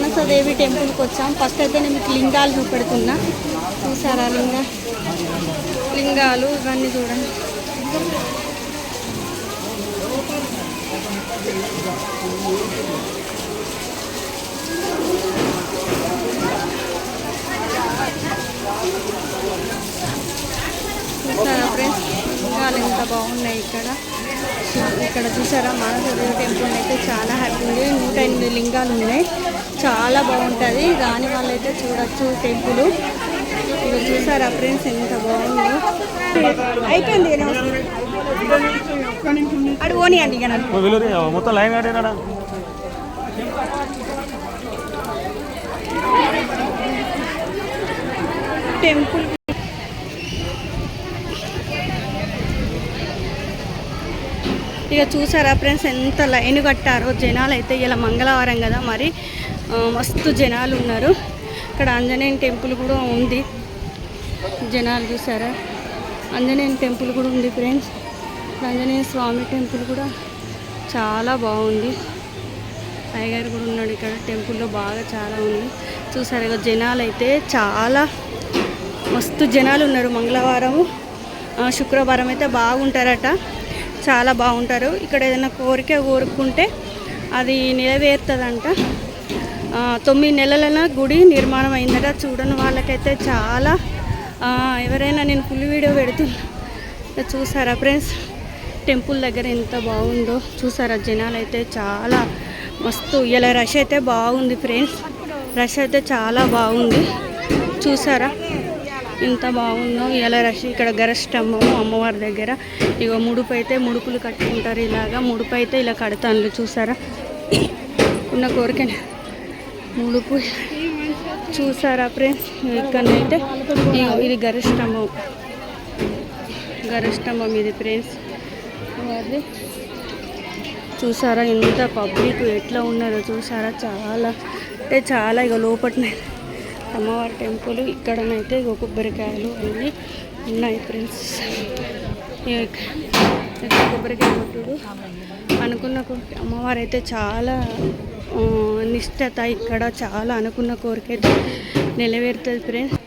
మానసదేవి టెంపుల్కి వచ్చాం. ఫస్ట్ అయితే నేను మీకు లింగాలు చూపెడుతున్నా. చూసారా లింగాలు ఇవన్నీ చూడండి. చూసారా ఫ్రెండ్స్ లింగాలు ఎంత బాగున్నాయి. ఇక్కడ చూసారా మానసదేవి టెంపుల్ అయితే చాలా హ్యాపీ ఉంది. 108 లింగాలు ఉన్నాయి. చాలా బాగుంటుంది. రాని వాళ్ళైతే చూడొచ్చు టెంపుల్. ఇక్కడ చూసారా ఫ్రెండ్స్ ఎంత బాగుందో. అయిపోయింది అడు ఓని అండి మొత్తం లైన్ టెంపుల్. ఇక చూసారా ఫ్రెండ్స్ ఎంత లైన్ కట్టారో. జనాలు అయితే ఇలా మంగళవారం కదా మరి మస్తు జనాలు ఉన్నారు. ఇక్కడ ఆంజనేయుని టెంపుల్ కూడా ఉంది. జనాలు చూసారా ఆంజనేయుని టెంపుల్ కూడా ఉంది ఫ్రెండ్స్. ఆంజనేయ స్వామి టెంపుల్ కూడా చాలా బాగుంది. టైగర్ కూడా ఉన్నాడు ఇక్కడ టెంపుల్లో. బాగా చాలా ఉంది. చూసారు ఇక జనాలు అయితే చాలా మస్తు జనాలు ఉన్నారు. మంగళవారం శుక్రవారం అయితే బాగుంటారట. చాలా బాగుంటారు. ఇక్కడ ఏదైనా కోరిక కోరుకుంటే అది నెరవేరుతుందంట. 9 నెలల గుడి నిర్మాణం అయిందట. చూడని వాళ్ళకైతే చాలా ఎవరైనా నేను ఫుల్ వీడియో పెడుతున్నా. చూసారా ఫ్రెండ్స్ టెంపుల్ దగ్గర ఎంత బాగుందో. చూసారా జనాలు అయితే చాలా మస్తు. ఇలా రష్ అయితే బాగుంది ఫ్రెండ్స్. రష్ అయితే చాలా బాగుంది. చూసారా ఎంత బాగుందో ఇలా రష్. ఇక్కడ గరస్తంభము అమ్మవారి దగ్గర. ఇక ముడుపు అయితే ముడుపులు కట్టుకుంటారు. ఇలాగా ముడుపు అయితే ఇలా కడతాను. చూసారా ఉన్న కోరికనే ముడుపు. చూసారా ఫ్రెండ్స్ ఇక్కడనైతే ఇది గరస్తంభం ఇది ఫ్రెండ్స్. అది చూసారా ఎంత పబ్లిక్ ఎట్లా ఉన్నారో. చూసారా చాలా అంటే చాలా. ఇక లోపల అమ్మవారి టెంపుల్. ఇక్కడనైతే ఇక కొబ్బరికాయలు అన్నీ ఉన్నాయి ఫ్రెండ్స్. కొబ్బరికాయ కొట్టుడు అనుకున్న అమ్మవారు అయితే చాలా నిష్ఠత. ఇక్కడ చాలా అనుకున్న కోరిక అయితే నెరవేరుతుంది ఫ్రెండ్స్.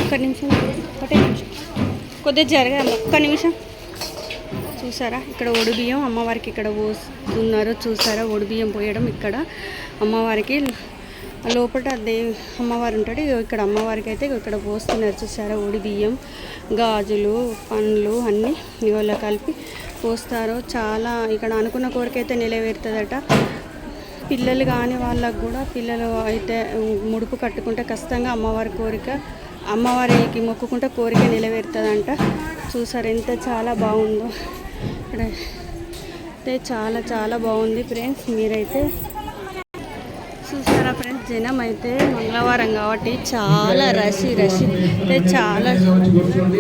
ఒక్క నిమిషం కొద్దిగా జరగాలి. ఒక్క నిమిషం. చూసారా ఇక్కడ ఒడిబియ్యం అమ్మవారికి ఇక్కడ పోస్తున్నారు. చూసారా ఒడిబియ్యం పోయడం ఇక్కడ అమ్మవారికి. లోపల అమ్మవారు ఉంటాడు. ఇక్కడ అమ్మవారికి అయితే ఇక్కడ పోస్తున్నారు. చూసారా ఒడిబియ్యం గాజులు పండ్లు అన్నీ ఇవాళ కలిపి పోస్తారు. చాలా ఇక్కడ అనుకున్న కోరిక అయితే నెరవేరుతుందట. పిల్లలు కాని వాళ్ళకు కూడా పిల్లలు అయితే ముడుపు కట్టుకుంటే ఖచ్చితంగా అమ్మవారికి మొక్కుకుంటే కోరిక నెరవేరుతుందంట. చూసారు ఎంత చాలా బాగుందో. ఇక్కడ అయితే చాలా చాలా బాగుంది ఫ్రెండ్స్. మీరైతే చూసారా ఫ్రెండ్స్ జనం అయితే మంగళవారం కాబట్టి చాలా రష్ అయితే చాలా.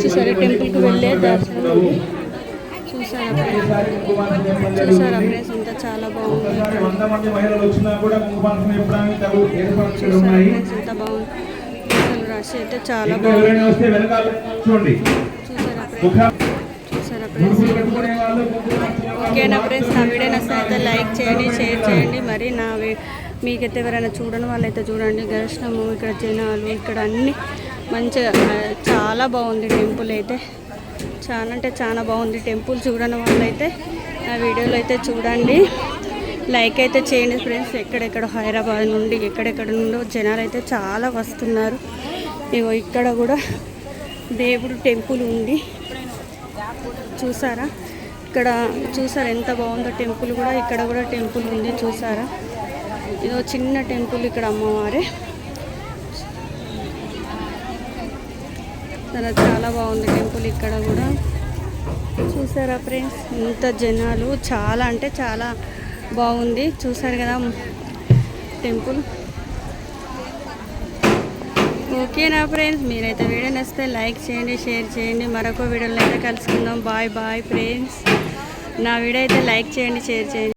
చూసారా టెంపుల్కి వెళ్ళే దర్శనం. చూసారా ఫ్రెండ్స్ ఎంత చాలా బాగుంది. చూసారా ఫ్రెండ్స్ ఎంత బాగుంది. రష్ అయితే చాలా బాగుంది. చూసారా ఫ్రెండ్స్. ఓకేనా ఫ్రెండ్స్ నా వీడియో నచ్చితే లైక్ చేయండి షేర్ చేయండి. మరి మీకైతే ఎవరైనా చూడని వాళ్ళైతే చూడండి. దర్శనము ఇక్కడ జనాలు ఇక్కడ అన్నీ మంచిగా చాలా బాగుంది టెంపుల్ అయితే. చాలా అంటే చాలా బాగుంది టెంపుల్. చూడని వాళ్ళైతే నా వీడియోలో అయితే చూడండి. లైక్ అయితే చేయండి ఫ్రెండ్స్. ఎక్కడెక్కడ హైదరాబాద్ నుండి ఎక్కడెక్కడ నుండో జనాలు అయితే చాలా వస్తున్నారు. ఇగో ఇక్కడ కూడా దేవుడు టెంపుల్ ఉంది. చూసారా చూసారా ఎంత బాగుందో టెంపుల్ కూడా. ఇక్కడ కూడా టెంపుల్ ఉంది. చూసారా ఇదో చిన్న టెంపుల్ ఇక్కడ అమ్మవారే. చాలా బాగుంది టెంపుల్ ఇక్కడ కూడా. చూసారా ఫ్రెండ్స్ ఇంత జనాలు చాలా అంటే చాలా బాగుంది. చూసారు కదా టెంపుల్. ఓకేనా ఫ్రెండ్స్ మీరైతే వీడియో నచ్చితే లైక్ చేయండి షేర్ చేయండి. మరొక వీడియోలో అయితే కలుసుకుందాం. Bye friends. నా వీడియో అయితే లైక్ చేయండి షేర్ చేయండి.